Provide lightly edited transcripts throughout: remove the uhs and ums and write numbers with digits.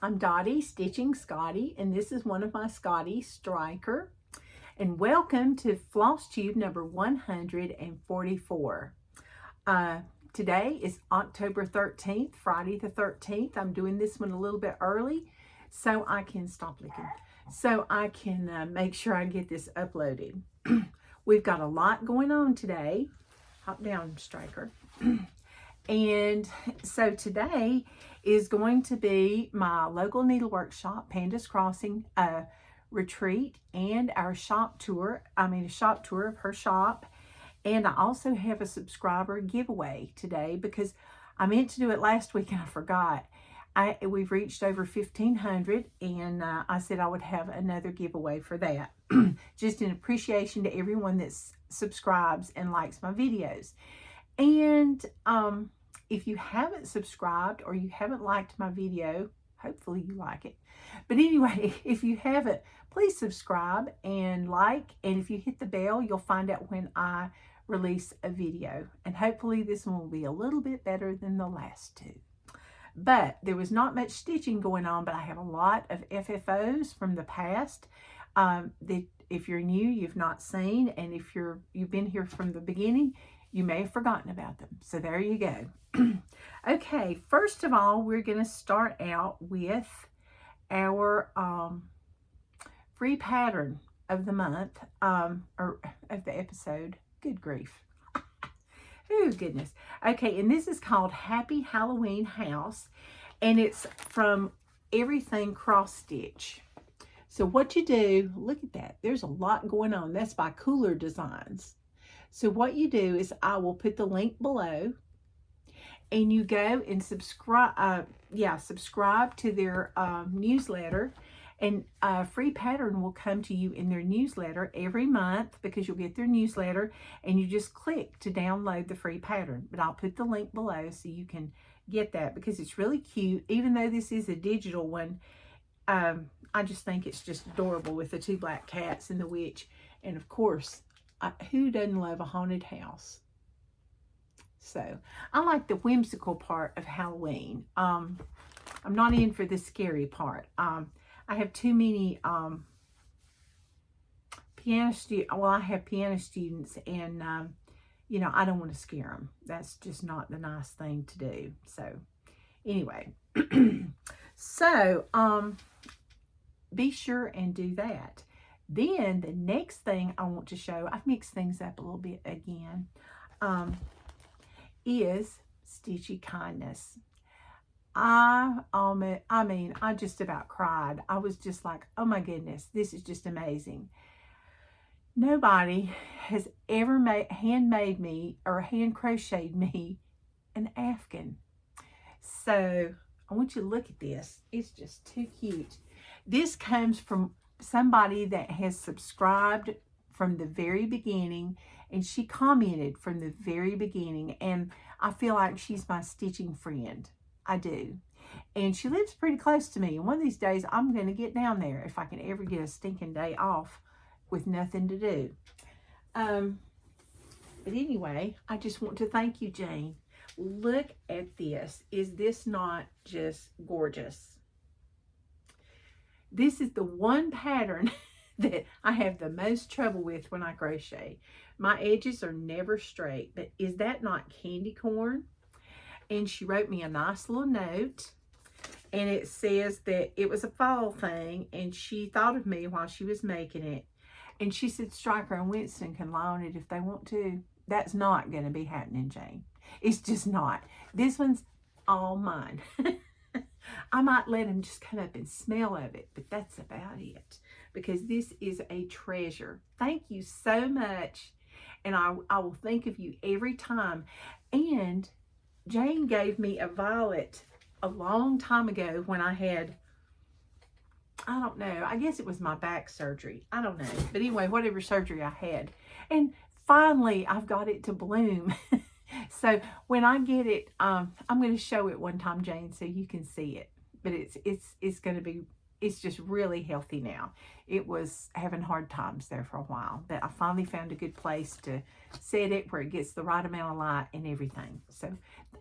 I'm Dottie, Stitching Scotty, and this is one of my Scotty Striker. And welcome to Flosstube number 144. Today is October 13th, Friday the 13th. I'm doing this one a little bit early so I can stop licking. So I can make sure I get this uploaded. We've got a lot going on today. Hop down, Striker. And so today is going to be my local needlework shop, Panda's Crossing retreat, and our shop tour. A shop tour of her shop. And I also have a subscriber giveaway today because I meant to do it last week and I forgot. We've reached over 1,500, and I said I would have another giveaway for that. Just in appreciation to everyone that subscribes and likes my videos. And if you haven't subscribed or you haven't liked my video, hopefully you like it. But anyway, if you haven't, please subscribe and like. And if you hit the bell, you'll find out when I release a video. And hopefully this one will be a little bit better than the last two. But there was not much stitching going on, but I have a lot of FFOs from the past that if you're new, you've not seen. And if you've been here from the beginning, you may have forgotten about them. So there you go. Okay, first of all, we're going to start out with our free pattern of the month, or of the episode. Good grief. Oh, goodness. Okay, and this is called Happy Halloween House, and it's from Everything Cross Stitch. So what you do, look at that. There's a lot going on. That's by Cooler Designs. So what you do is I will put the link below, and you go and subscribe to their newsletter, and a free pattern will come to you in their newsletter every month because you'll get their newsletter, and you just click to download the free pattern. But I'll put the link below so you can get that because it's really cute. Even though this is a digital one, I just think it's just adorable with the two black cats and the witch. And of course, who doesn't love a haunted house? So I like the whimsical part of Halloween. I'm not in for the scary part. I have too many I have piano students, and I don't want to scare them. That's just not the nice thing to do. So anyway, so be sure and do that. Then the next thing I want to show, I've mixed things up a little bit again, is Stitchy Kindness. I just about cried. I was just like, oh my goodness, this is just amazing. Nobody has ever handmade me or hand crocheted me an Afghan. So I want you to look at this. It's just too cute. This comes from somebody that has subscribed from the very beginning, and she commented from the very beginning, and I feel like she's my stitching friend. I do. And she lives pretty close to me, and one of these days I'm going to get down there if I can ever get a stinking day off with nothing to do. But anyway, I just want to thank you, Jane. Look at this. Is this not just gorgeous? This is the one pattern that I have the most trouble with when I crochet. My edges are never straight, but is that not candy corn? And she wrote me a nice little note, and it says that it was a fall thing, and she thought of me while she was making it. And she said, Striker and Winston can lie on it if they want to. That's not going to be happening, Jane. It's just not. This one's all mine. I might let them just come up and smell of it, but that's about it, because this is a treasure. Thank you so much, and I will think of you every time. And Jane gave me a violet a long time ago when I had, I don't know, I guess it was my back surgery. I don't know. But anyway, whatever surgery I had. And finally, I've got it to bloom. So when I get it, I'm going to show it one time, Jane, so you can see it. But it's going to be, it's just really healthy now. It was having hard times there for a while, but I finally found a good place to set it where it gets the right amount of light and everything. So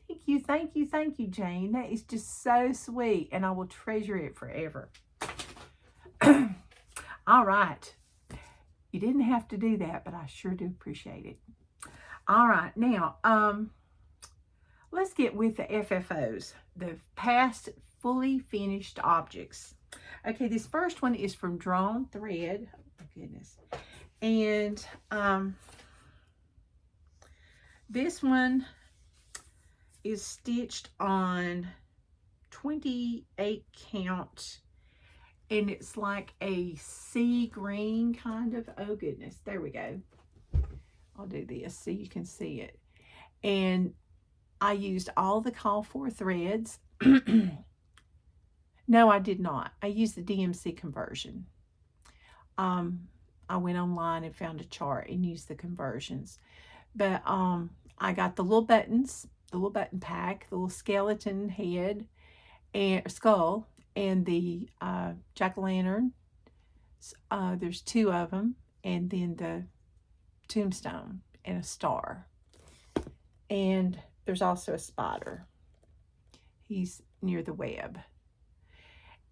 thank you, thank you, thank you, Jane. That is just so sweet, and I will treasure it forever. All right. You didn't have to do that, but I sure do appreciate it. All right, now, let's get with the FFOs, the past fully finished objects. Okay, this first one is from Drawn Thread. Oh, goodness. And this one is stitched on 28 count, and it's like a sea green kind of. Oh goodness, there we go. I'll do this so you can see it. And I used all the call for threads. No, I did not. I used the DMC conversion. I went online and found a chart and used the conversions. But I got the little buttons, the little button pack, the little skeleton head and skull, and the jack-o'-lantern. There's 2 of them, and then the tombstone and a star. And there's also a spider. He's near the web.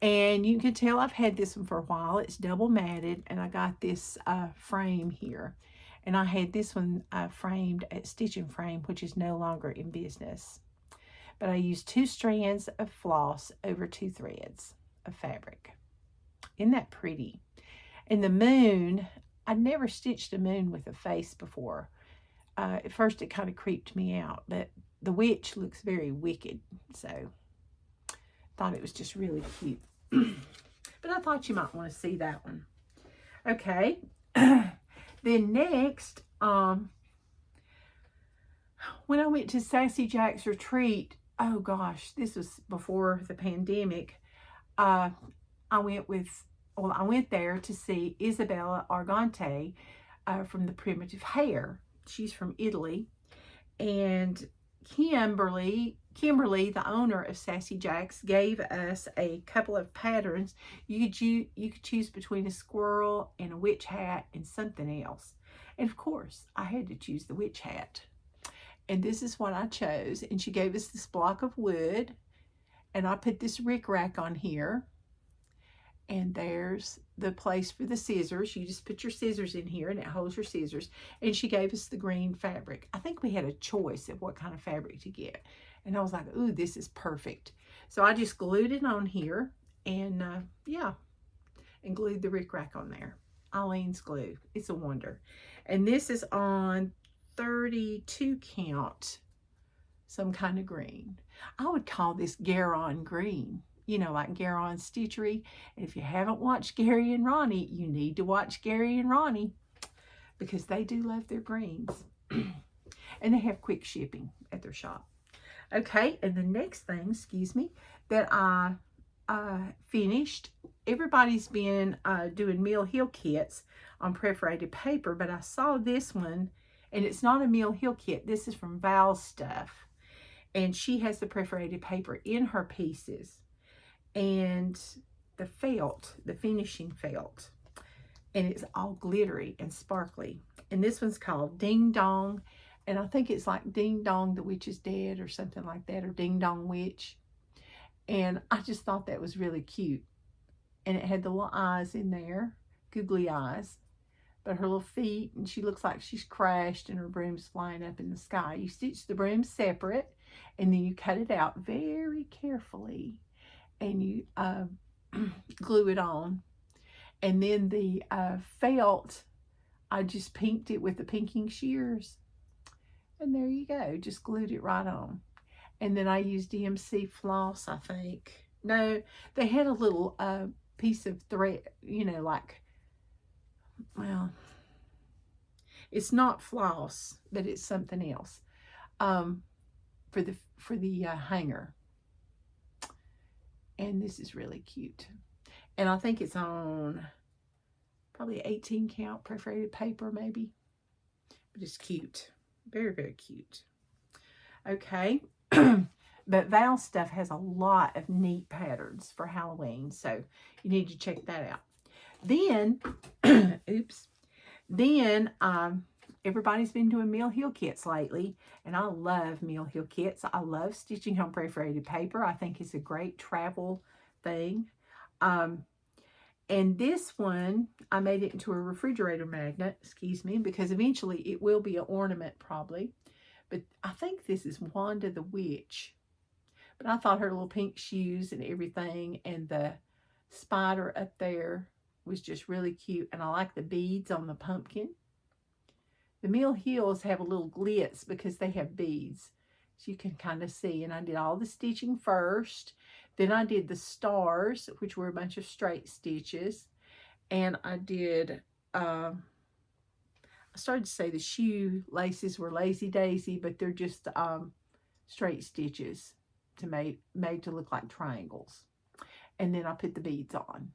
And you can tell I've had this one for a while. It's double matted, and I got this frame here. And I had this one framed at Stitch and Frame, which is no longer in business. But I used 2 strands of floss over 2 threads of fabric. Isn't that pretty? And the moon, I'd never stitched a moon with a face before. At first it kind of creeped me out, but the witch looks very wicked, so thought it was just really cute. But I thought you might want to see that one. Okay. Then next, when I went to Sassy Jack's retreat, oh gosh, this was before the pandemic. I went there to see Isabella Argante from the Primitive Hair. She's from Italy. And Kimberly, the owner of Sassy Jack's, gave us a couple of patterns. You could choose between a squirrel and a witch hat and something else. And of course, I had to choose the witch hat. And this is what I chose. And she gave us this block of wood. And I put this rickrack on here. And there's the place for the scissors. You just put your scissors in here and it holds your scissors. And she gave us the green fabric. I think we had a choice of what kind of fabric to get. And I was like, ooh, this is perfect. So I just glued it on here and yeah, and glued the rickrack on there. Eileen's glue. It's a wonder. And this is on 32 count, some kind of green. I would call this Garon green. You know, like Garon Stitchery. And if you haven't watched Gary and Ronnie, you need to watch Gary and Ronnie because they do love their greens. And they have quick shipping at their shop. Okay, and the next thing, excuse me, that I finished, everybody's been doing Mill Hill kits on perforated paper, but I saw this one, and it's not a Mill Hill kit. This is from Flosstube, and she has the perforated paper in her pieces. And the felt, the finishing felt, and it's all glittery and sparkly. And this one's called Ding Dong, and I think it's like Ding Dong, the witch is dead, or something like that, or Ding Dong Witch. And I just thought that was really cute. And it had the little eyes in there, googly eyes, but her little feet, and she looks like she's crashed and her broom's flying up in the sky. You stitch the broom separate, and then you cut it out very carefully. And you glue it on. And then the felt, I just pinked it with the pinking shears. And there you go, just glued it right on. And then I used DMC floss, I think. No, they had a little piece of thread, you know, like, well, it's not floss, but it's something else for the hanger. And this is really cute. And I think it's on probably 18 count perforated paper, maybe. But it's cute. Very, very cute. Okay. But Flosstube has a lot of neat patterns for Halloween. So you need to check that out. Then, oops. Then everybody's been doing mill heel kits lately, and I love mill heel kits. I love stitching on perforated paper. I think it's a great travel thing. And this one, I made it into a refrigerator magnet, excuse me, because eventually it will be an ornament probably. But I think this is Wanda the Witch. But I thought her little pink shoes and everything and the spider up there was just really cute. And I like the beads on the pumpkin. The mill heels have a little glitz because they have beads. So you can kind of see. And I did all the stitching first. Then I did the stars, which were a bunch of straight stitches. And I did, I started to say the shoe laces were lazy daisy, but they're just straight stitches to made to look like triangles. And then I put the beads on.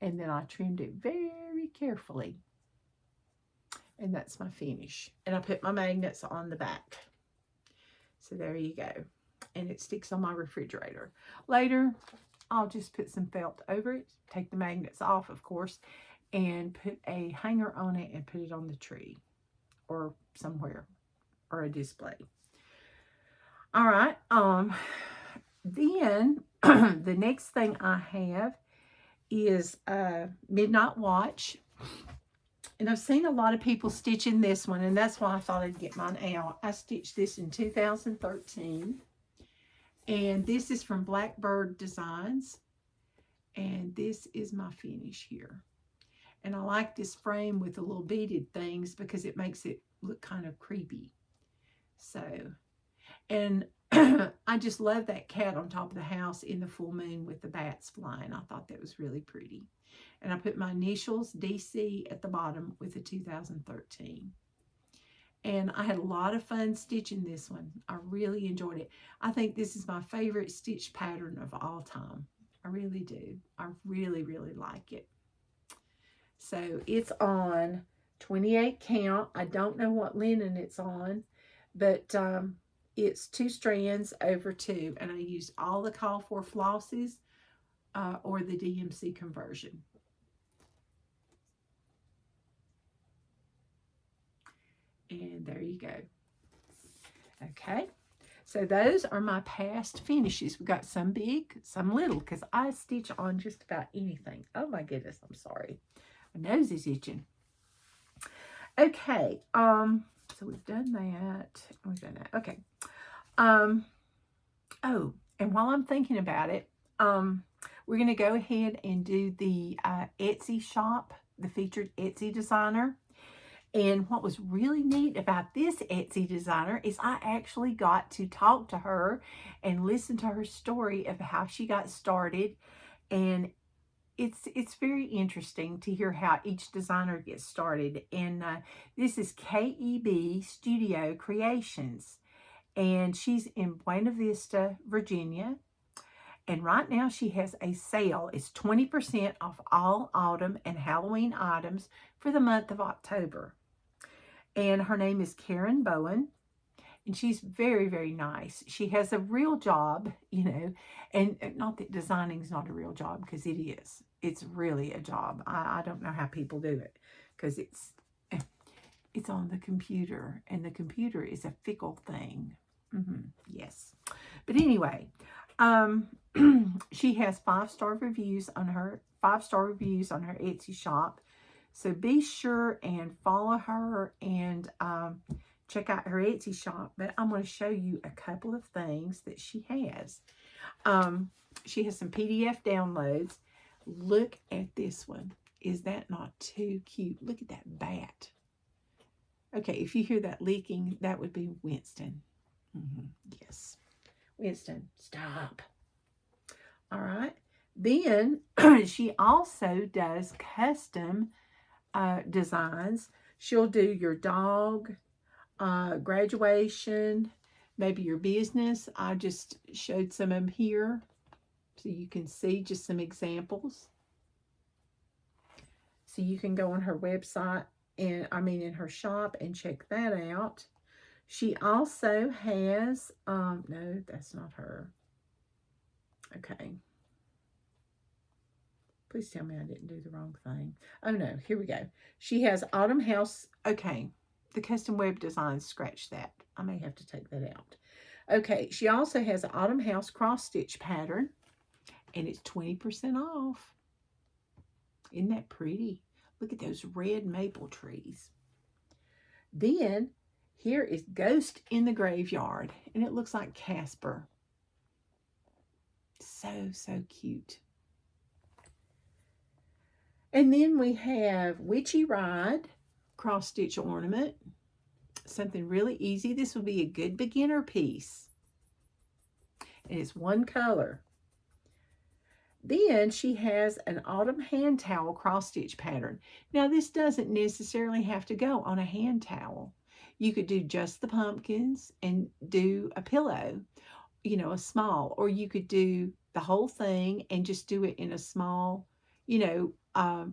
And then I trimmed it very carefully. And that's my finish. And I put my magnets on the back. So there you go. And it sticks on my refrigerator. Later, I'll just put some felt over it. Take the magnets off, of course. And put a hanger on it and put it on the tree. Or somewhere. Or a display. All right. Then, the next thing I have is Midnight Watch. And I've seen a lot of people stitching this one, and that's why I thought I'd get mine out. I stitched this in 2013. And this is from Blackbird Designs. And this is my finish here. And I like this frame with the little beaded things because it makes it look kind of creepy. So, and I just love that cat on top of the house in the full moon with the bats flying. I thought that was really pretty. And I put my initials, DC, at the bottom with the 2013. And I had a lot of fun stitching this one. I really enjoyed it. I think this is my favorite stitch pattern of all time. I really do. I really, really like it. So it's on 28 count. I don't know what linen it's on, but it's 2 strands over 2. And I used all the call for flosses or the DMC conversion. And there you go. Okay. So those are my past finishes. We got some big, some little, because I stitch on just about anything. Oh my goodness, I'm sorry. My nose is itching. Okay. So we've done that. We've done that. Okay. Oh, and while I'm thinking about it, we're going to go ahead and do the Etsy shop, the featured Etsy designer. And what was really neat about this Etsy designer is I actually got to talk to her and listen to her story of how she got started. And it's very interesting to hear how each designer gets started. And this is KEB Studio Creations. And she's in Buena Vista, Virginia. And right now she has a sale. It's 20% off all autumn and Halloween items for the month of October. And her name is Karen Bowen. And she's very, very nice. She has a real job, you know. And not that designing is not a real job, because it is. It's really a job. I don't know how people do it. Because it's on the computer. And the computer is a fickle thing. Yes. But anyway, she has 5-star reviews on her 5-star reviews on her Etsy shop. So be sure and follow her and check out her Etsy shop. But I'm going to show you a couple of things that she has. She has some PDF downloads. Look at this one. Is that not too cute? Look at that bat. Okay, if you hear that leaking, that would be Winston. Yes. Winston, stop. All right. Then she also does custom designs. She'll do your dog, graduation, maybe your business. I just showed some of them here so you can see just some examples. So you can go on her website and in her shop and check that out. She also has, no, that's not her. Okay. Please tell me I didn't do the wrong thing. Oh, no. Here we go. She has Autumn House. Okay. The custom web design, scratch that. I may have to take that out. Okay. She also has an Autumn House cross stitch pattern. And it's 20% off. Isn't that pretty? Look at those red maple trees. Then, here is Ghost in the Graveyard. And it looks like Casper. So, so cute. And then we have Witchy Ride cross stitch ornament. Something really easy. This would be a good beginner piece. And it's one color. Then she has an autumn hand towel cross stitch pattern. Now this doesn't necessarily have to go on a hand towel. You could do just the pumpkins and do a pillow, you know, a small, or you could do the whole thing and just do it in a small, you know,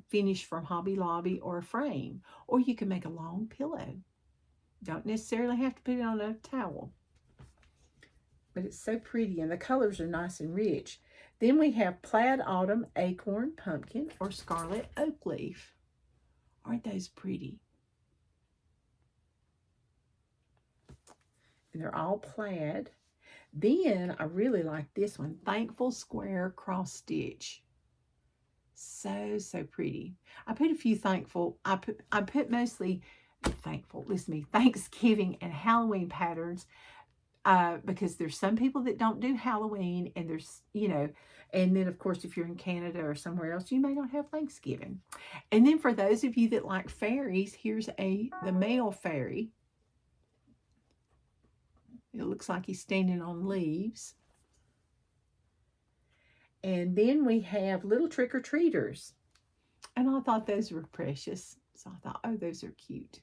finish from Hobby Lobby or a frame, or you can make a long pillow. Don't necessarily have to put it on a towel, but it's so pretty and the colors are nice and rich. Then we have Plaid Autumn Acorn Pumpkin or Scarlet Oak Leaf. Aren't those pretty? And they're all plaid. Then I really like this one, Thankful Square Cross Stitch. So, so pretty. I put a few thankful, I put mostly thankful, listen to me, Thanksgiving and Halloween patterns because there's some people that don't do Halloween and there's, you know, and then of course if you're in Canada or somewhere else, you may not have Thanksgiving. And then for those of you that like fairies, here's the male fairy. It looks like he's standing on leaves. And then we have little trick-or-treaters. And I thought those were precious. So I thought, oh, those are cute.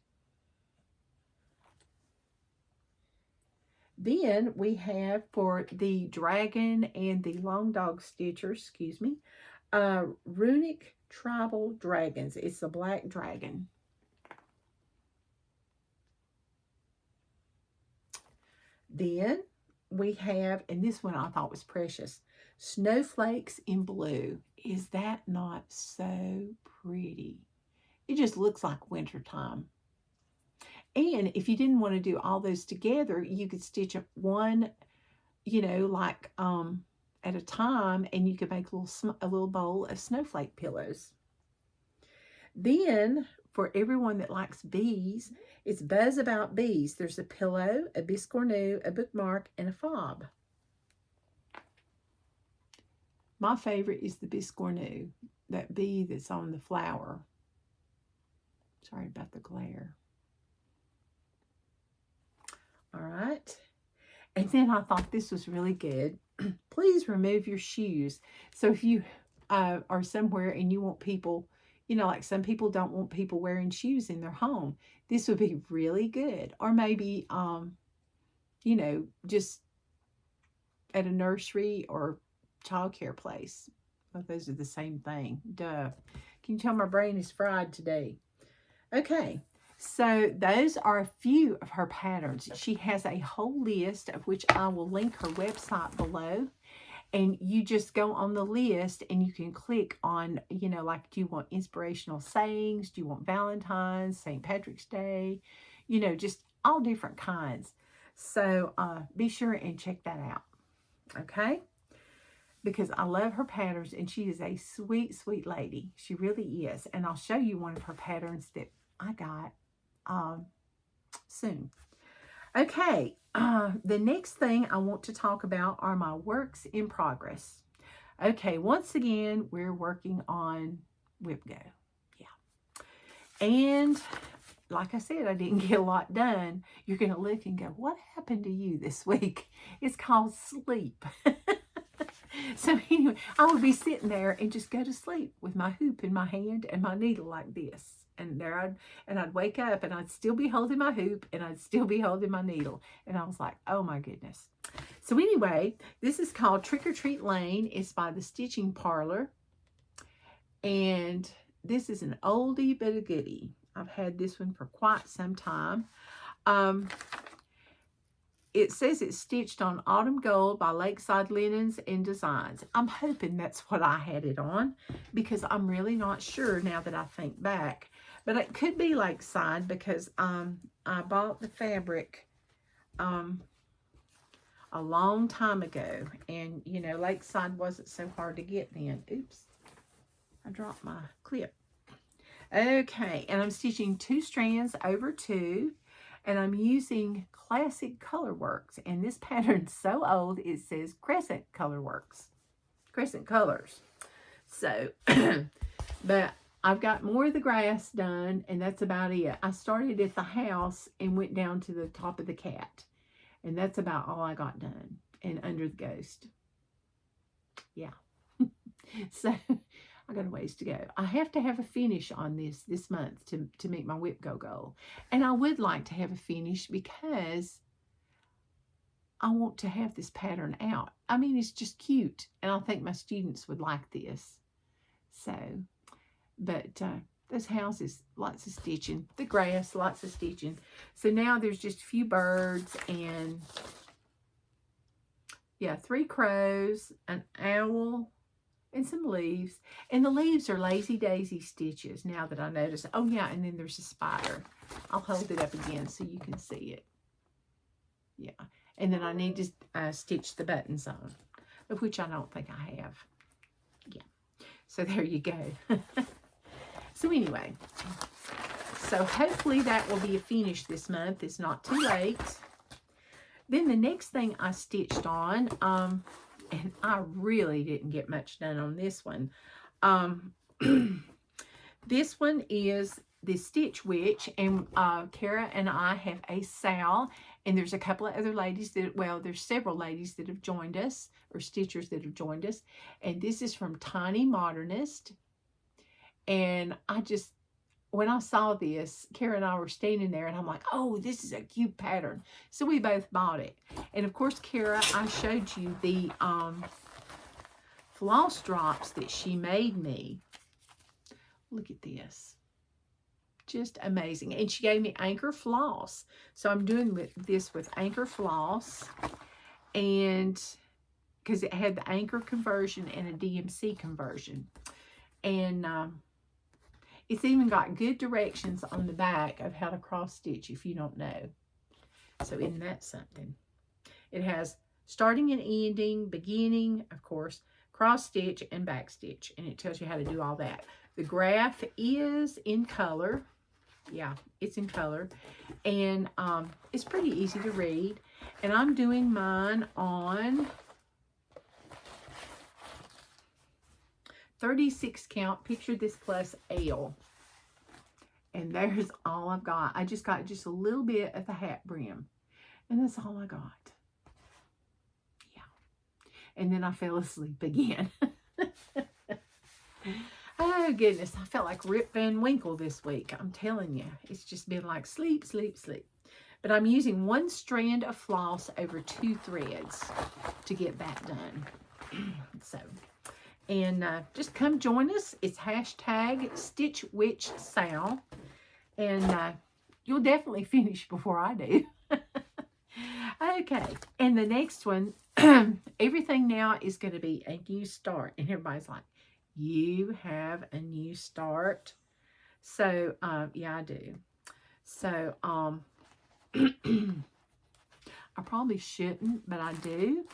Then we have for the dragon and the long dog stitcher, excuse me, Runic Tribal Dragons. It's the black dragon. Then we have, and this one I thought was precious, Snowflakes in Blue. Is that not so pretty? It just looks like wintertime. And if you didn't want to do all those together, you could stitch one, you know, like at a time, and you could make a little bowl of snowflake pillows. Then, for everyone that likes bees, it's Buzz About Bees. There's a pillow, a biscornu, a bookmark, and a fob. My favorite is the biscornu, that bee that's on the flower. Sorry about the glare. All right. And then I thought this was really good. Please remove your shoes. So if you are somewhere and you want people, you know, like some people don't want people wearing shoes in their home, this would be really good. Or maybe, you know, just at a nursery or childcare place. Well, those are the same thing. Duh. Can you tell my brain is fried today? Okay. So those are a few of her patterns. She has a whole list of which I will link her website below. And you just go on the list and you can click on, you know, like, do you want inspirational sayings? Do you want Valentine's, St. Patrick's Day? You know, just all different kinds. So be sure and check that out. Okay? Because I love her patterns and she is a sweet, sweet lady. She really is. And I'll show you one of her patterns that I got soon. Okay, the next thing I want to talk about are my works in progress. Okay, once again, we're working on WhipGo. Yeah. And like I said, I didn't get a lot done. You're going to look and go, what happened to you this week? It's called sleep. So anyway, I would be sitting there and just go to sleep with my hoop in my hand and my needle like this. And there I'd wake up and I'd still be holding my hoop and I'd still be holding my needle. And I was like, oh my goodness. So anyway, this is called Trick or Treat Lane. It's by the Stitching Parlor. And this is an oldie but a goodie. I've had this one for quite some time. it says it's stitched on Autumn Gold by Lakeside Linens and Designs. I'm hoping that's what I had it on, because I'm really not sure now that I think back. But it could be Lakeside, because I bought the fabric a long time ago. And, you know, Lakeside wasn't so hard to get then. Oops, I dropped my clip. Okay, and I'm stitching 2 strands over 2. And I'm using Classic Colorworks. And this pattern's so old, it says Crescent Colorworks. Crescent Colors. So, but I've got more of the grass done, and that's about it. I started at the house and went down to the top of the cat. And that's about all I got done. And under the ghost. Yeah. So, I got a ways to go. I have to have a finish on this month to make my whip go gold. And I would like to have a finish because I want to have this pattern out. I mean, it's just cute. And I think my students would like this. So, but those houses, lots of stitching. The grass, lots of stitching. So now there's just a few birds and, yeah, 3 crows, an owl, and some leaves. And the leaves are Lazy Daisy stitches, now that I notice. Oh, yeah, and then there's a spider. I'll hold it up again so you can see it. Yeah. And then I need to stitch the buttons on, of which I don't think I have. Yeah. So there you go. So anyway, so hopefully that will be a finish this month. It's not too late. Then the next thing I stitched on, and I really didn't get much done on this one. This one is the Stitch Witch, and Kara and I have a Sal, and there's a couple of other ladies that, well, there's several ladies that have joined us, or stitchers that have joined us, and this is from Tiny Modernist. And I just, when I saw this, Kara and I were standing there, and I'm like, oh, this is a cute pattern. So we both bought it. And of course, Kara, I showed you the floss drops that she made me. Look at this. Just amazing. And she gave me Anchor Floss. So I'm doing this with Anchor Floss. And because it had the Anchor conversion and a DMC conversion. And it's even got good directions on the back of how to cross stitch if you don't know. So isn't that something? It has starting and ending, beginning, of course, cross stitch and back stitch. And it tells you how to do all that. The graph is in color. Yeah, it's in color. And it's pretty easy to read. And I'm doing mine on 36 count. Picture this plus L. And there's all I've got. I just got just a little bit at the hat brim. And that's all I got. Yeah. And then I fell asleep again. Oh, goodness. I felt like Rip Van Winkle this week. I'm telling you. It's just been like sleep, sleep, sleep. But I'm using 1 strand of floss over 2 threads to get that done. So, and just come join us. It's hashtag StitchWitchSal. And you'll definitely finish before I do. Okay. And the next one, everything now is going to be a new start. And everybody's like, you have a new start? So, yeah, I do. So, I probably shouldn't, but I do.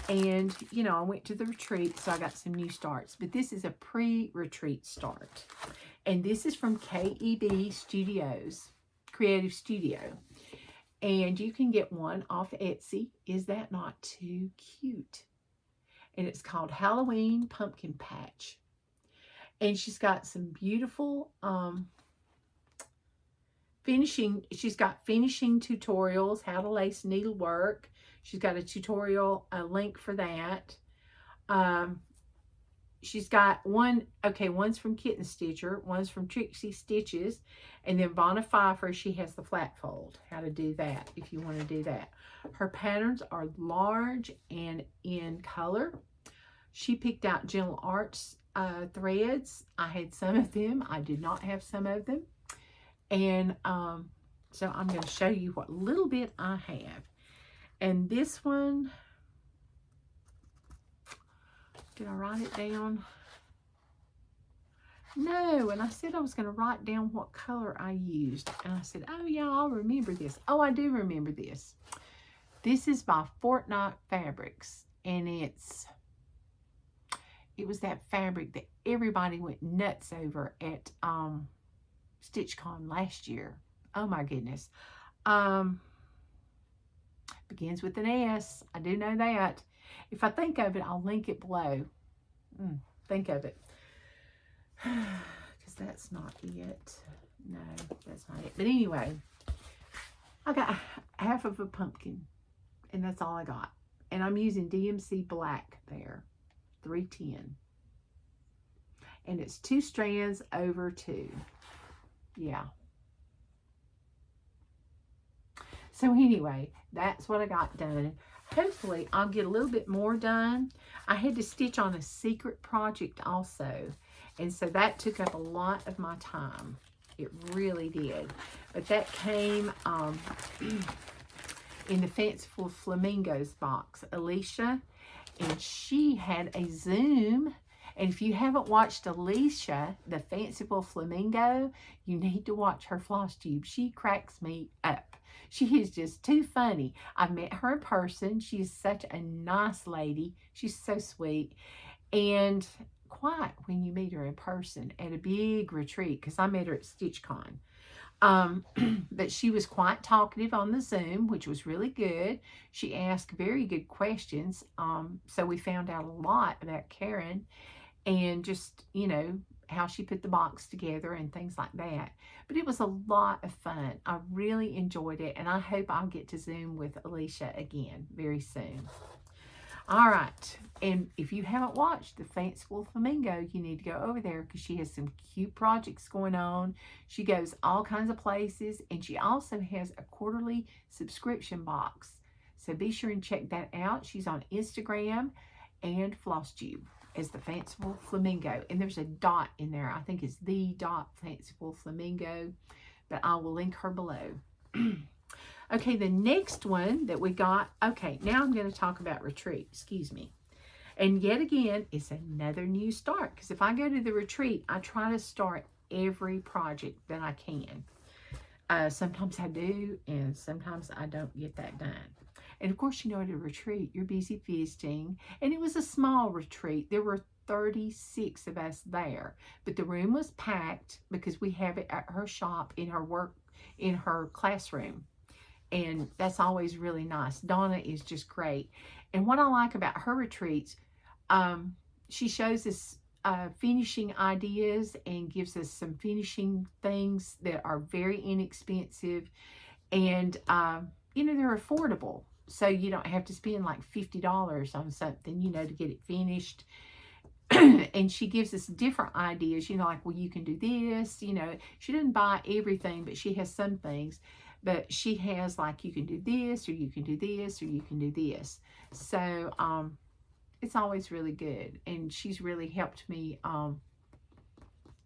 And, you know, I went to the retreat, so I got some new starts. But this is a pre-retreat start. And this is from KEB Studios, Creative Studio. And you can get one off Etsy. Is that not too cute? And it's called Halloween Pumpkin Patch. And she's got some beautiful finishing. She's got finishing tutorials, how to lace needlework. She's got a tutorial, a link for that. She's got one, okay, one's from Kitten Stitcher, one's from Trixie Stitches, and then Vonna Pfeiffer, she has the flat fold, how to do that if you want to do that. Her patterns are large and in color. She picked out Gentle Arts threads. I had some of them. I did not have some of them. And so I'm going to show you what little bit I have. And this one, did I write it down? No, and I said I was going to write down what color I used. And I said, oh yeah, I'll remember this. Oh, I do remember this. This is by Fortnite Fabrics. And it was that fabric that everybody went nuts over at StitchCon last year. Oh my goodness. Begins with an S. I do know that. If I think of it, I'll link it below. Think of it. Because that's not it. No, that's not it. But anyway, I got half of a pumpkin. And that's all I got. And I'm using DMC Black there. 310. And it's 2 strands over 2. Yeah. So anyway, that's what I got done. Hopefully, I'll get a little bit more done. I had to stitch on a secret project also. And so that took up a lot of my time. It really did. But that came in the Fanciful Flamingos box. Alicia, and she had a Zoom. And if you haven't watched Alicia, the Fanciful Flamingo, you need to watch her Flosstube. She cracks me up. She is just too funny. I've met her in person. She is such a nice lady. She's so sweet. And quiet when you meet her in person at a big retreat, because I met her at StitchCon. But she was quite talkative on the Zoom, which was really good. She asked very good questions. So we found out a lot about Karen and just, you know, how she put the box together and things like that. But it was a lot of fun. I really enjoyed it, and I hope I'll get to Zoom with Alicia again very soon. All right, and if you haven't watched the Fanciful Flamingo, you need to go over there because she has some cute projects going on. She goes all kinds of places, and she also has a quarterly subscription box. So be sure and check that out. She's on Instagram and Flosstube as the Fanciful Flamingo. And there's a dot in there. I think it's the dot Fanciful Flamingo, but I will link her below. Okay, the next one that we got, okay, now I'm going to talk about retreat, excuse me. And yet again, it's another new start, because if I go to the retreat, I try to start every project that I can. Sometimes I do, and sometimes I don't get that done. And of course, you know, at a retreat, you're busy visiting, and it was a small retreat. There were 36 of us there, but the room was packed because we have it at her shop in her classroom. And that's always really nice. Donna is just great. And what I like about her retreats, she shows us finishing ideas and gives us some finishing things that are very inexpensive. And, you know, they're affordable. So you don't have to spend like $50 on something, you know, to get it finished. And she gives us different ideas, you know, like, well, you can do this. You know, she didn't buy everything, but she has some things. But she has, like, you can do this, or you can do this, or you can do this. So, it's always really good. And she's really helped me,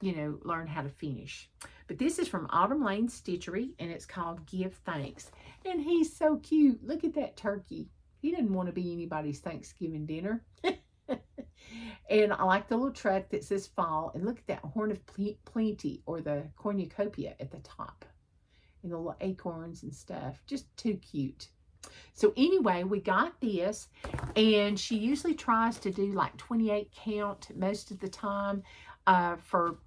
you know, learn how to finish. But this is from Autumn Lane Stitchery, and it's called Give Thanks. And he's so cute. Look at that turkey. He didn't want to be anybody's Thanksgiving dinner. And I like the little truck that says fall. And look at that horn of plenty, or the cornucopia at the top. And the little acorns and stuff. Just too cute. So anyway, we got this, and she usually tries to do like 28 count most of the time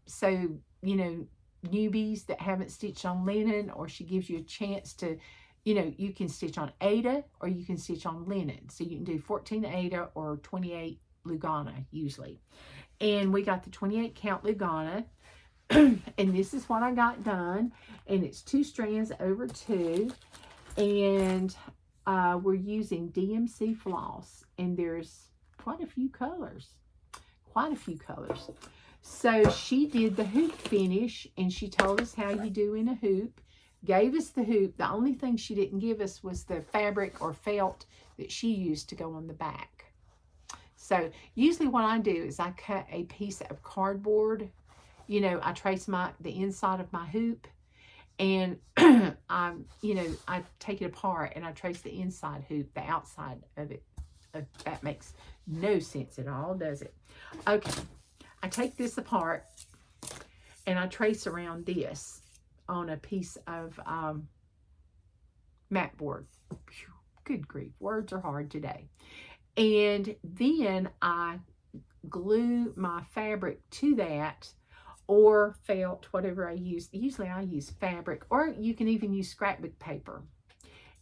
so, you know, newbies that haven't stitched on linen, or she gives you a chance to, you know, you can stitch on Aida or you can stitch on linen. So you can do 14 Aida or 28 Lugana usually. And we got the 28 count Lugana. And this is what I got done, and it's 2 strands over 2, and we're using DMC floss, and there's quite a few colors, So she did the hoop finish, and she told us how you do in a hoop, gave us the hoop. The only thing she didn't give us was the fabric or felt that she used to go on the back. So usually what I do is I cut a piece of cardboard. You know, I trace the inside of my hoop, And I take it apart and I trace the inside hoop, the outside of it. That makes no sense at all, does it? Okay, I take this apart and I trace around this on a piece of mat board. Good grief, words are hard today. And then I glue my fabric to that, or felt, whatever I use. Usually I use fabric, or you can even use scrapbook paper.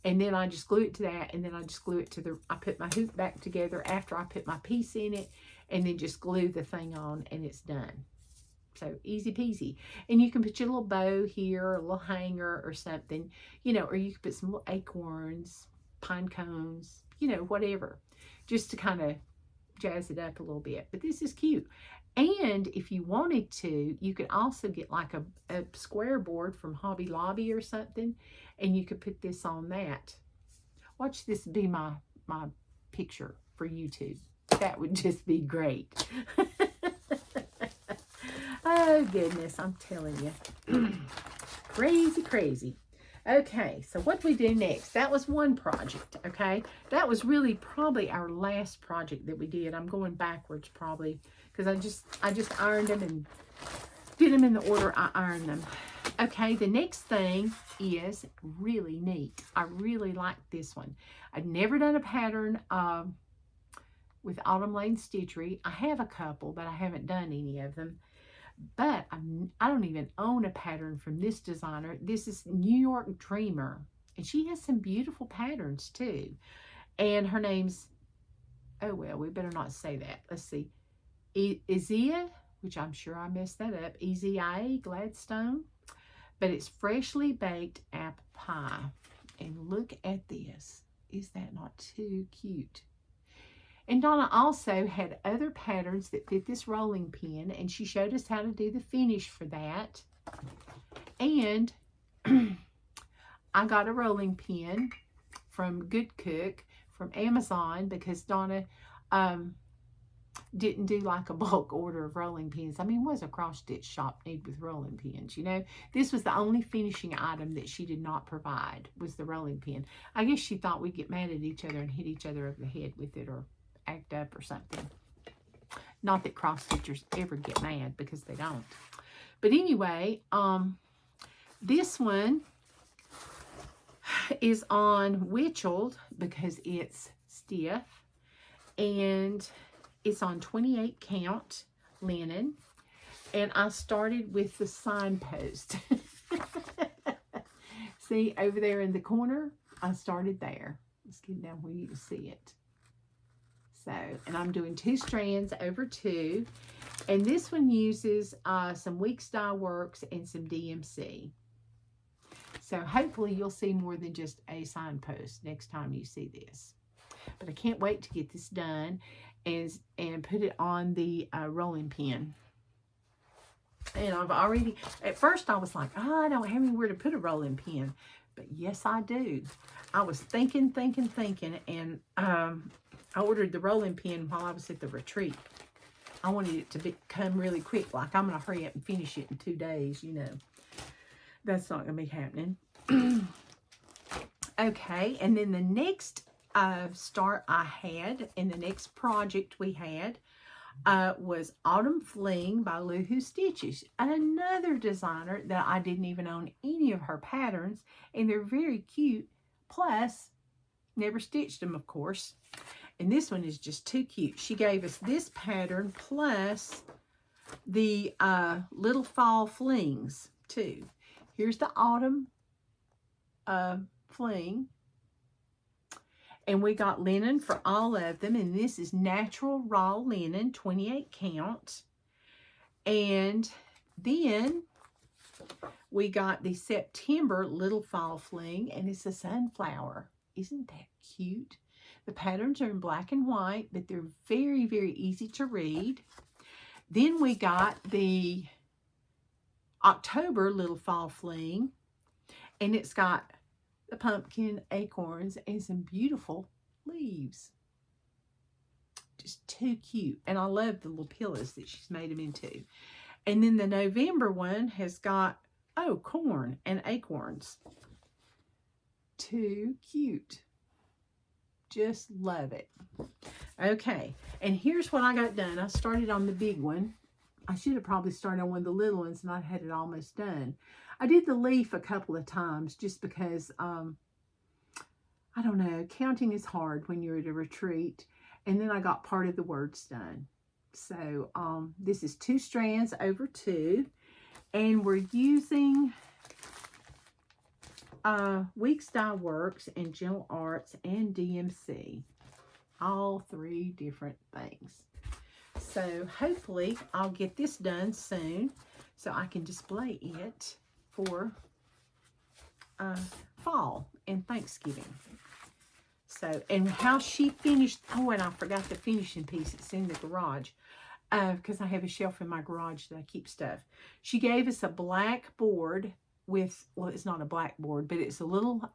And then I just glue it to that, and then I just glue it to I put my hoop back together after I put my piece in it, and then just glue the thing on, and it's done. So easy peasy. And you can put your little bow here, or a little hanger or something, or you can put some little acorns, pine cones, whatever, just to kind of jazz it up a little bit. But this is cute. And if you wanted to, you could also get like a square board from Hobby Lobby or something, and you could put this on that. Watch this be my picture for YouTube. That would just be great. Oh goodness, I'm telling you. Crazy, crazy. Okay, so what do we do next? That was one project, okay? That was really probably our last project that we did. I'm going backwards probably, because I just ironed them and did them in the order I ironed them. Okay, the next thing is really neat. I really like this one. I've never done a pattern with Autumn Lane Stitchery. I have a couple, but I haven't done any of them. But I don't even own a pattern from this designer. This is New York Dreamer. And she has some beautiful patterns too. And her name's, oh well, we better not say that. Let's see. Izia, which I'm sure I messed that up. Ezia Gladstone. But it's freshly baked apple pie. And look at this. Is that not too cute? And Donna also had other patterns that fit this rolling pin, and she showed us how to do the finish for that. And I got a rolling pin from Good Cook from Amazon, because Donna didn't do like a bulk order of rolling pins. I mean, was a cross-stitch shop made with rolling pins, This was the only finishing item that she did not provide, was the rolling pin. I guess she thought we'd get mad at each other and hit each other over the head with it, or act up or something. Not that cross stitchers ever get mad, because they don't. But anyway, this one is on Witchled because it's stiff, and it's on 28 count linen, and I started with the signpost. See over there in the corner, I started there. Let's get down where you can see it. So, and I'm doing 2 strands over 2, and this one uses some Weeks Dye Works and some DMC. So hopefully you'll see more than just a signpost next time you see this. But I can't wait to get this done and put it on the rolling pin. And I've already, at first I was like, oh, I don't have anywhere to put a rolling pin. But yes, I do. I was thinking, and I ordered the rolling pin while I was at the retreat. I wanted it to come really quick, like I'm going to hurry up and finish it in 2 days, That's not going to be happening. Okay, and then the next start I had, and the next project we had, was Autumn Fling by Loohoo Stitches, another designer that I didn't even own any of her patterns, and they're very cute. Plus, never stitched them, of course. And this one is just too cute. She gave us this pattern plus the little fall flings too. Here's the Autumn fling. And we got linen for all of them. And this is natural raw linen, 28 count. And then we got the September little fall fling. And it's a sunflower. Isn't that cute? The patterns are in black and white, but they're very, very easy to read. Then we got the October little fall fling. And it's got the pumpkin, acorns, and some beautiful leaves. Just too cute. And I love the little pillows that she's made them into. And then the November one has got Oh, corn and acorns. Too cute. Just love it. Okay, and here's what I got done. I started on the big one. I should have probably started on one of the little ones, and I had it almost done. I did the leaf a couple of times just because, I don't know, counting is hard when you're at a retreat. And then I got part of the words done. So this is 2 strands over 2. And we're using Weeks Dye Works and Gentle Arts and DMC. All 3 different things. So hopefully I'll get this done soon so I can display it for fall and Thanksgiving. So, and how she finished, oh, and I forgot the finishing piece. It's in the garage because I have a shelf in my garage that I keep stuff. She gave us a black board with, well, it's not a black board, but it's a little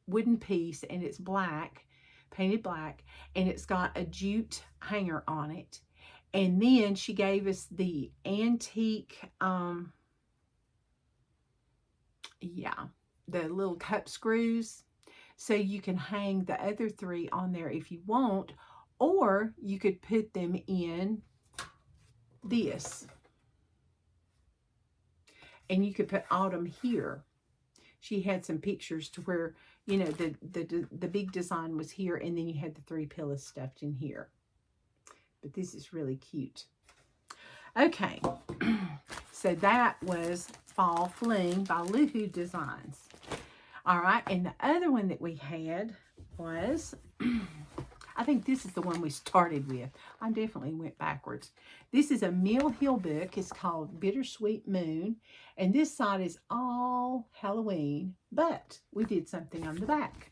wooden piece, and it's black, painted black, and it's got a jute hanger on it. And then she gave us the antique, the little cup screws. So you can hang the other 3 on there if you want, or you could put them in this. And you could put Autumn here. She had some pictures to where, you know, the big design was here, and then you had the 3 pillows stuffed in here. But this is really cute. Okay, so that was Fall Fling by Luhu Designs. All right, and the other one that we had was, I think this is the one we started with. I definitely went backwards. This is a Mill Hill book. It's called Bittersweet Moon, and this side is all Halloween, but we did something on the back.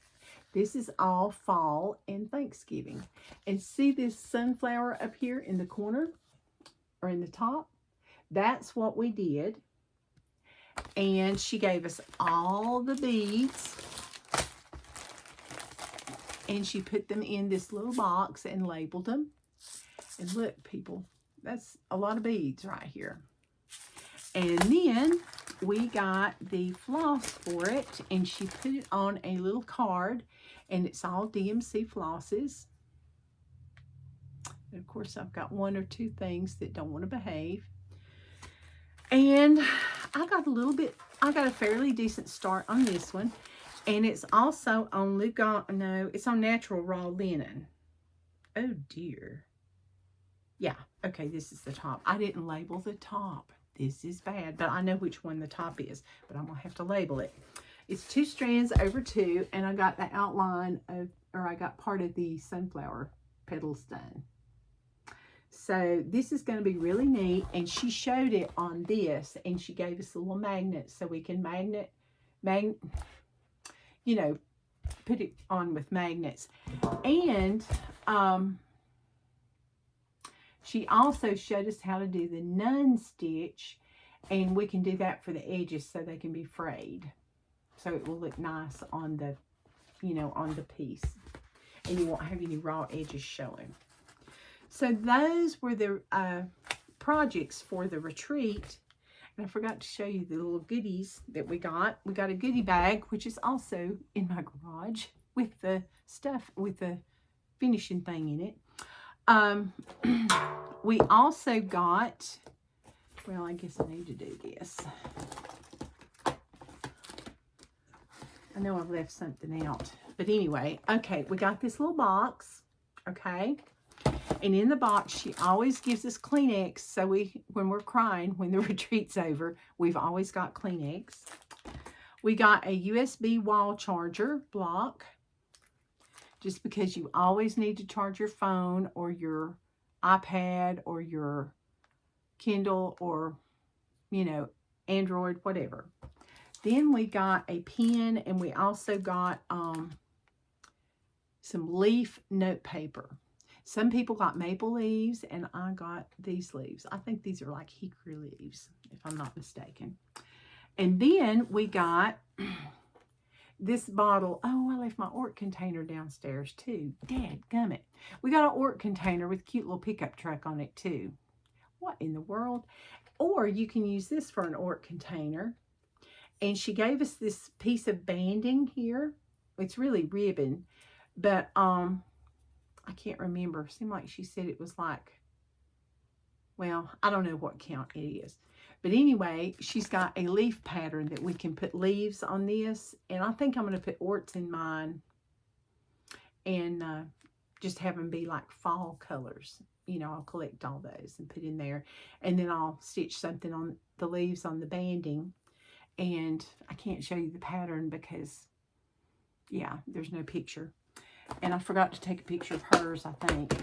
This is all fall and Thanksgiving. And see this sunflower up here in the corner or in the top? That's what we did. And she gave us all the beads. And she put them in this little box and labeled them. And look, people, that's a lot of beads right here. And then we got the floss for it, and she put it on a little card, and it's all DMC flosses. And of course, I've got 1 or 2 things that don't want to behave. And I got a fairly decent start on this one. And it's also on it's on natural raw linen. Oh dear. Yeah, okay, this is the top. I didn't label the top. This is bad, but I know which one the top is, but I'm gonna have to label it. It's 2 strands over 2, and I got the outline of, or I got part of the sunflower petals done. So this is going to be really neat, and she showed it on this, and she gave us a little magnet so we can you know, put it on with magnets. And she also showed us how to do the nun stitch, and we can do that for the edges so they can be frayed. So it will look nice on the, you know, on the piece, and you won't have any raw edges showing. So those were the projects for the retreat. And I forgot to show you the little goodies that we got. We got a goodie bag, which is also in my garage with the stuff, with the finishing thing in it. We also got, well, I guess I need to do this. I know I've left something out. But anyway, okay, we got this little box, okay? And in the box, she always gives us Kleenex. So when we're crying, when the retreat's over, we've always got Kleenex. We got a USB wall charger block, just because you always need to charge your phone or your iPad or your Kindle or, you know, Android, whatever. Then we got a pen, and we also got some leaf note paper. Some people got maple leaves, and I got these leaves. I think these are like hickory leaves, if I'm not mistaken. And then we got this bottle. Oh, I left my Ork container downstairs too. Dadgummit. We got an Ork container with a cute little pickup truck on it too. What in the world? Or you can use this for an Ork container. And she gave us this piece of banding here. It's really ribbon, but I can't remember. It seemed like she said it was like, well, I don't know what count it is. But anyway, she's got a leaf pattern that we can put leaves on this. And I think I'm going to put orts in mine and just have them be like fall colors. You know, I'll collect all those and put in there. And then I'll stitch something on the leaves on the banding. And I can't show you the pattern because, yeah, there's no picture. And I forgot to take a picture of hers, I think.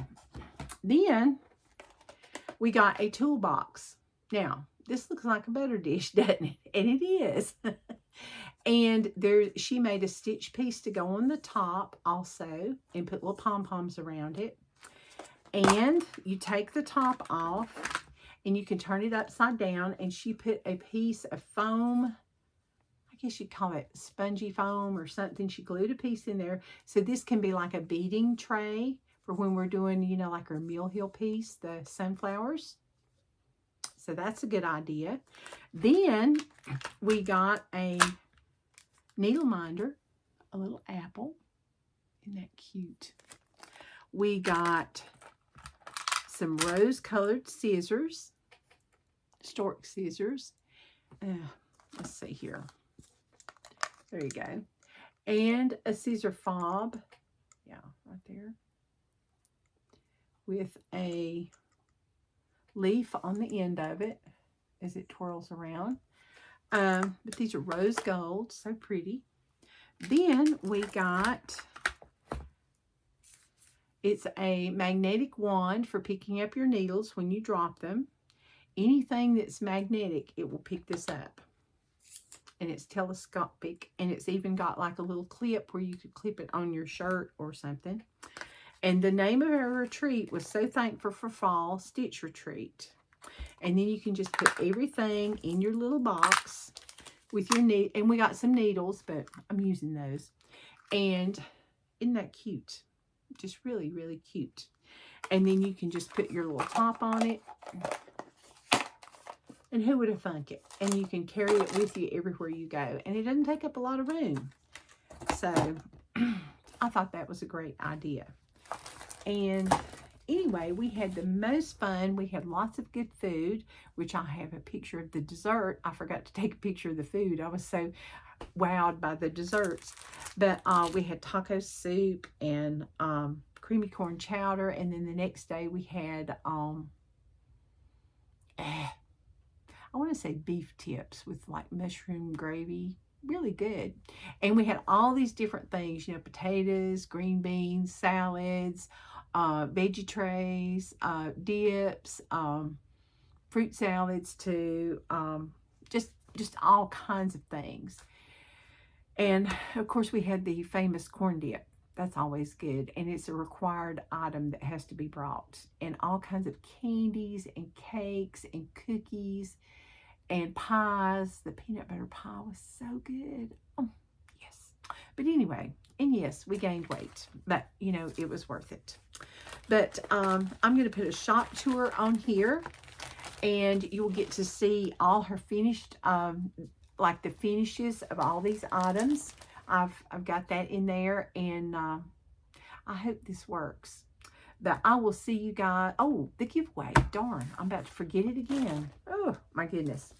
Then we got a toolbox. Now, this looks like a butter dish, doesn't it? And it is. And she made a stitch piece to go on the top also and put little pom-poms around it. And you take the top off and you can turn it upside down, and she put a piece of foam, I guess you'd call it spongy foam or something. She glued a piece in there. So this can be like a beading tray for when we're doing, you know, like our Mill Hill piece, the sunflowers. So that's a good idea. Then we got a needle minder, a little apple. Isn't that cute? We got some rose-colored scissors, stork scissors. Let's see here. There you go. And a scissor fob. Yeah, right there. With a leaf on the end of it as it twirls around. But these are rose gold, so pretty. Then we got, it's a magnetic wand for picking up your needles when you drop them. Anything that's magnetic, it will pick this up. And it's telescopic, and it's even got like a little clip where you could clip it on your shirt or something. And the name of our retreat was So Thankful for Fall Stitch Retreat. And then you can just put everything in your little box with your needle. And we got some needles, but I'm using those. And isn't that cute? Just really, really cute. And then you can just put your little top on it. And who would have thunk it? And you can carry it with you everywhere you go. And it doesn't take up a lot of room. So I thought that was a great idea. And anyway, we had the most fun. We had lots of good food, which I have a picture of the dessert. I forgot to take a picture of the food. I was so wowed by the desserts. But we had taco soup and creamy corn chowder. And then the next day we had, I want to say beef tips with like mushroom gravy. Really good. And we had all these different things, you know, potatoes, green beans, salads, veggie trays, dips, fruit salads too, just all kinds of things. And of course we had the famous corn dip. That's always good. And it's a required item that has to be brought. And all kinds of candies and cakes and cookies and pies. The peanut butter pie was so good. Oh, yes. But anyway, and yes, we gained weight. But, you know, it was worth it. But I'm going to put a shop tour on here. And you'll get to see all her finished, like the finishes of all these items. I've got that in there. And I hope this works. But I will see you guys. Oh, the giveaway. Darn, I'm about to forget it again. Oh, my goodness.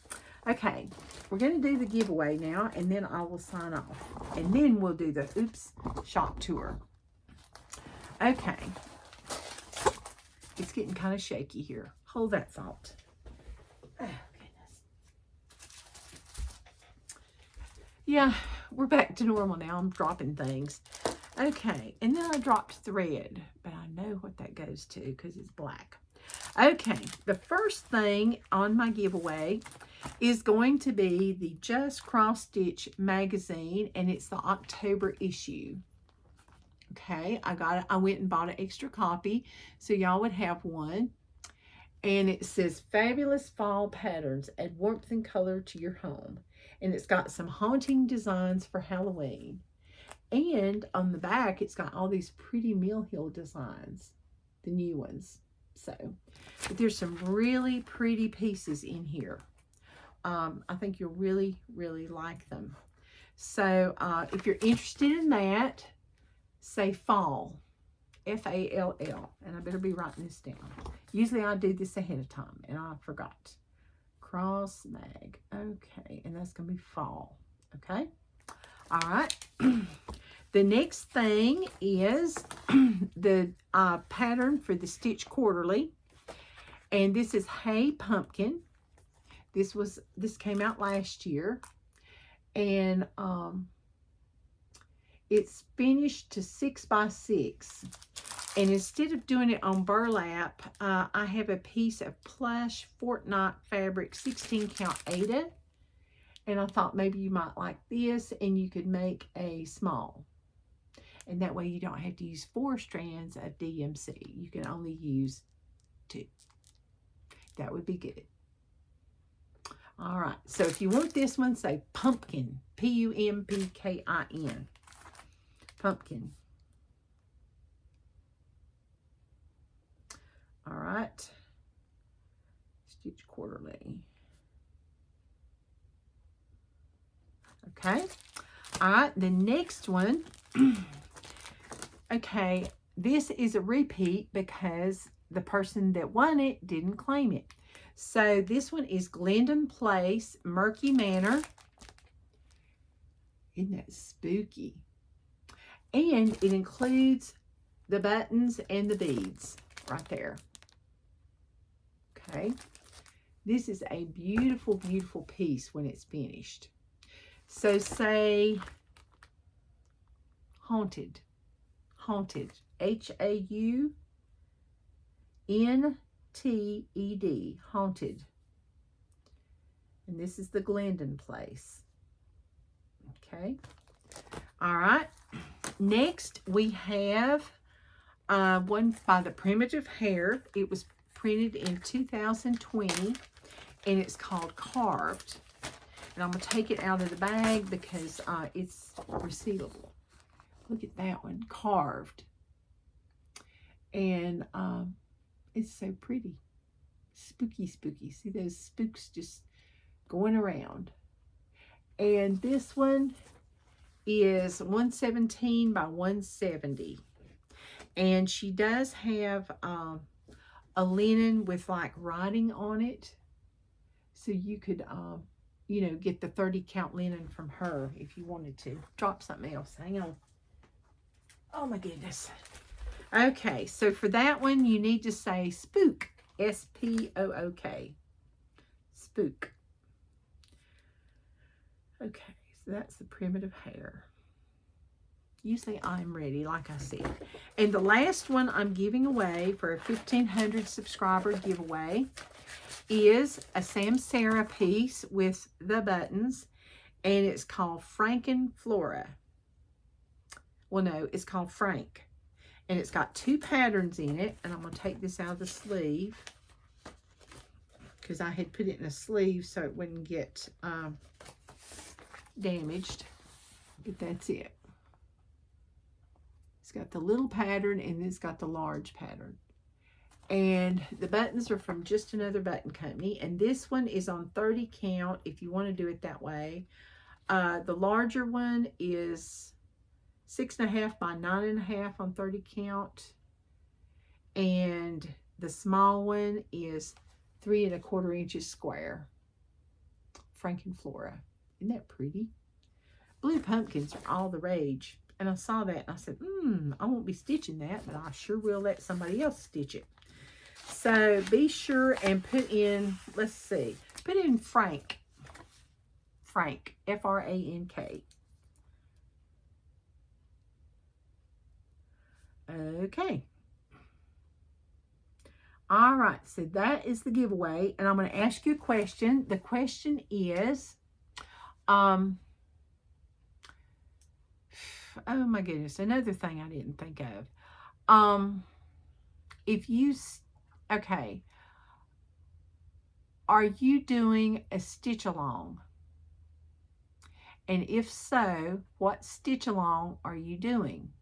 Okay, we're going to do the giveaway now, and then I will sign off. And then we'll do the Oops shop tour. Okay. It's getting kind of shaky here. Hold that thought. Oh, goodness. Yeah, we're back to normal now. I'm dropping things. Okay, and then I dropped thread, but I know what that goes to because it's black. Okay, the first thing on my giveaway is going to be the Just Cross Stitch magazine, and it's the October issue. Okay, I went and bought an extra copy so y'all would have one. And it says Fabulous Fall Patterns, add warmth and color to your home. And it's got some haunting designs for Halloween. And on the back, it's got all these pretty Mill Hill designs, the new ones. So, but there's some really pretty pieces in here. I think you'll really, really like them. So if you're interested in that, say fall, F-A-L-L, and I better be writing this down. Usually I do this ahead of time, and I forgot. Cross mag, okay, and that's going to be fall, okay? All right. The next thing is the pattern for the Stitch Quarterly, and this is Hey Pumpkin. This came out last year, and it's finished to 6x6. And instead of doing it on burlap, I have a piece of plush Fortnite fabric 16 count Aida. And I thought maybe you might like this, and you could make a small. And that way you don't have to use 4 strands of DMC. You can only use 2. That would be good. All right. So if you want this one, say pumpkin. P-U-M-P-K-I-N. Pumpkin. All right. Stitch Quarterly. Okay. All right. The next one. Okay. This is a repeat because the person that won it didn't claim it. So this one is Glendon Place, Murky Manor. Isn't that spooky? And it includes the buttons and the beads right there. Okay. This is a beautiful, beautiful piece when it's finished. So say haunted. Haunted. H-A-U-N-T-E-D. Haunted. And this is the Glendon Place. Okay. All right. Next, we have one by the Primitive Hair. It was printed in 2020, and it's called Carved. And I'm going to take it out of the bag because it's resealable. Look at that one, Carved. And it's so pretty. Spooky, spooky. See those spooks just going around. And this one is 117 by 170. And she does have a linen with like writing on it. So you could, you know, get the 30 count linen from her if you wanted to. Drop something else. Hang on. Oh my goodness. Okay, so for that one, you need to say spook. S-P-O-O-K. Spook. Okay, so that's the Primitive Hair. Usually I'm ready, like I said. And the last one I'm giving away for a 1,500 subscriber giveaway is a Samsara piece with the buttons, and it's called Frankenflora. Well, no, it's called Frank. And it's got 2 patterns in it, and I'm going to take this out of the sleeve because I had put it in a sleeve so it wouldn't get damaged. But that's it. It's got the little pattern, and then it's got the large pattern. And the buttons are from Just Another Button Company, and this one is on 30 count if you want to do it that way. The larger one is 6.5 by 9.5 on 30 count, and the small one is 3 1/4 inches square. Frankenflora. Isn't that pretty? Blue pumpkins are all the rage, and I saw that and I said, I won't be stitching that, but I sure will let somebody else stitch it. So be sure and put in, let's see, put in Frank. Frank, F-R-A-N-K. Okay. All right, so that is the giveaway, and I'm going to ask you a question. The question is, oh my goodness, another thing I didn't think of. If you, okay, are you doing a stitch along? And if so, what stitch along are you doing?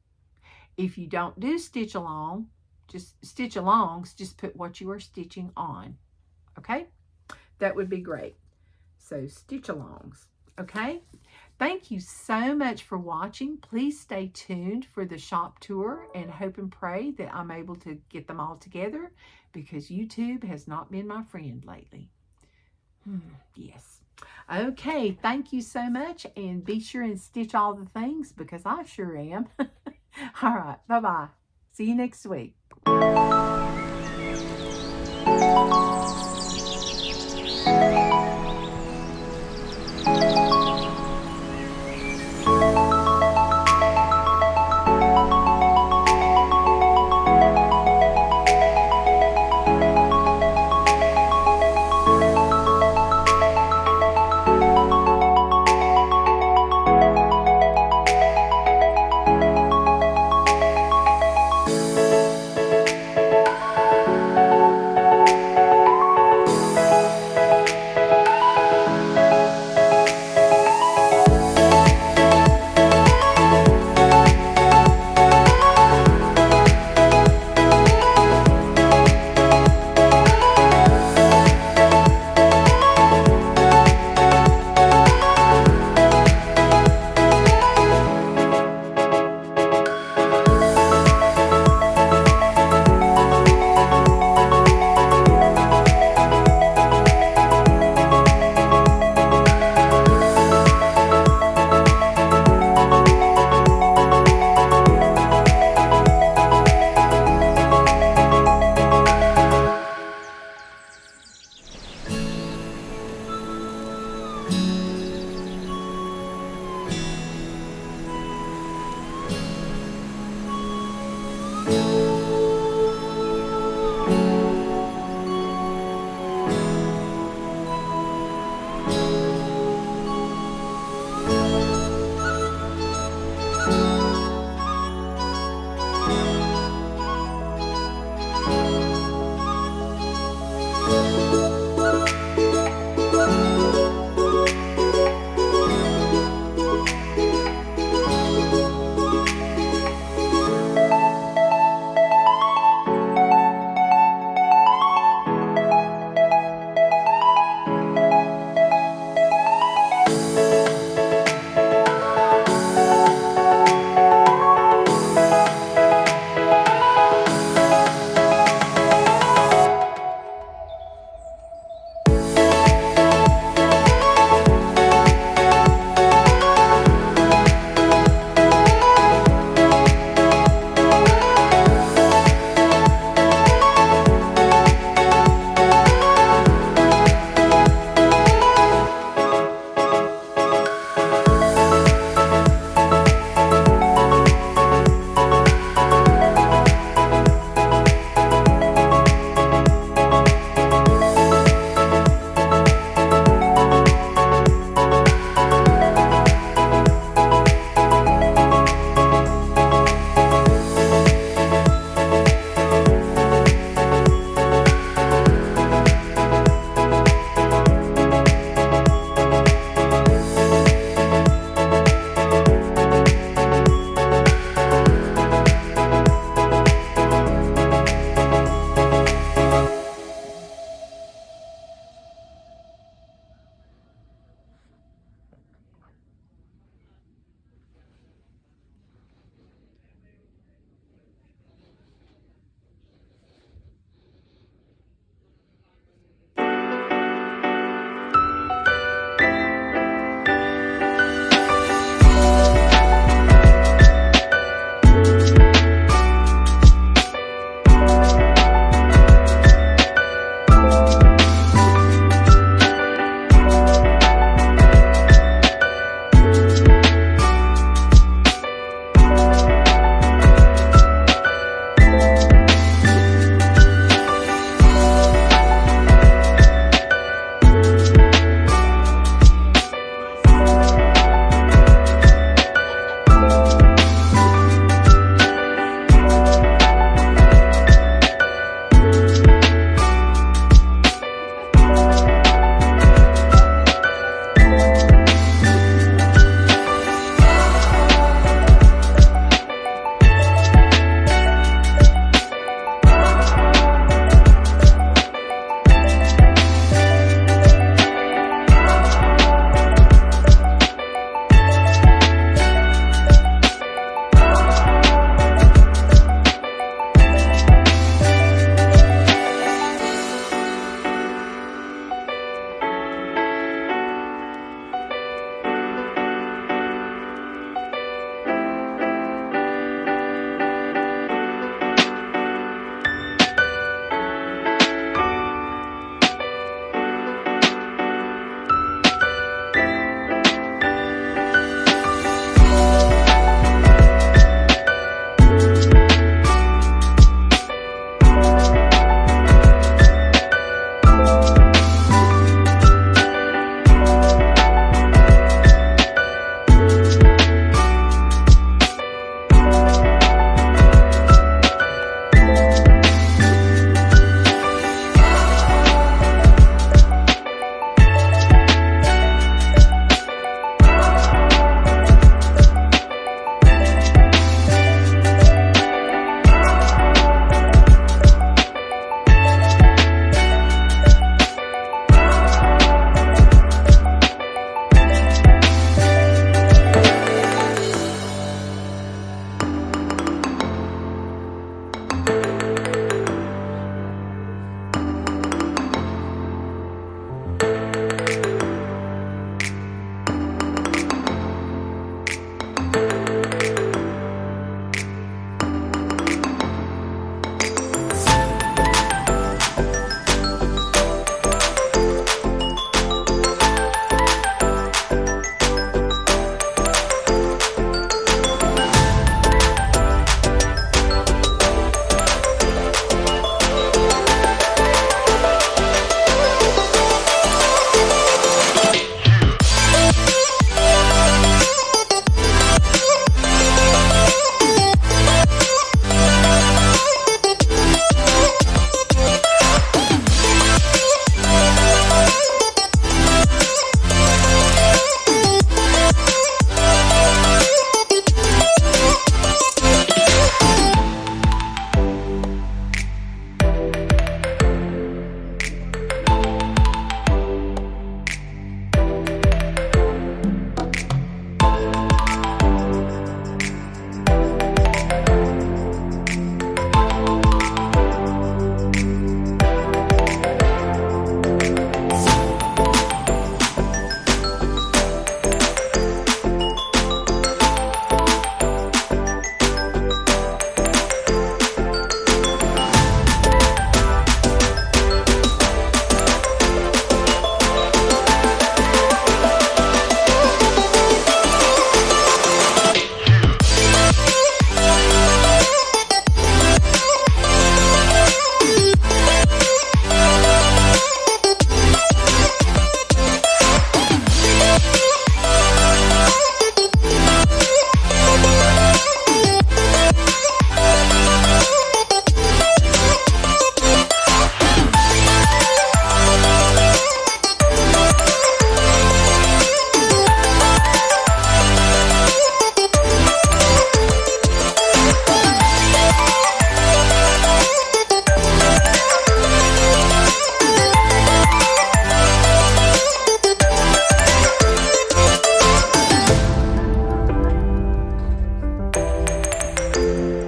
If you don't do stitch along, just stitch alongs, just put what you are stitching on. Okay? That would be great. So So stitch alongs, okay? Thank you so much for watching. Please stay tuned for the shop tour and hope and pray that I'm able to get them all together because YouTube has not been my friend lately. Yes. Okay, thank you so much, and be sure and stitch all the things because I sure am. All right, bye-bye. See you next week. Bye.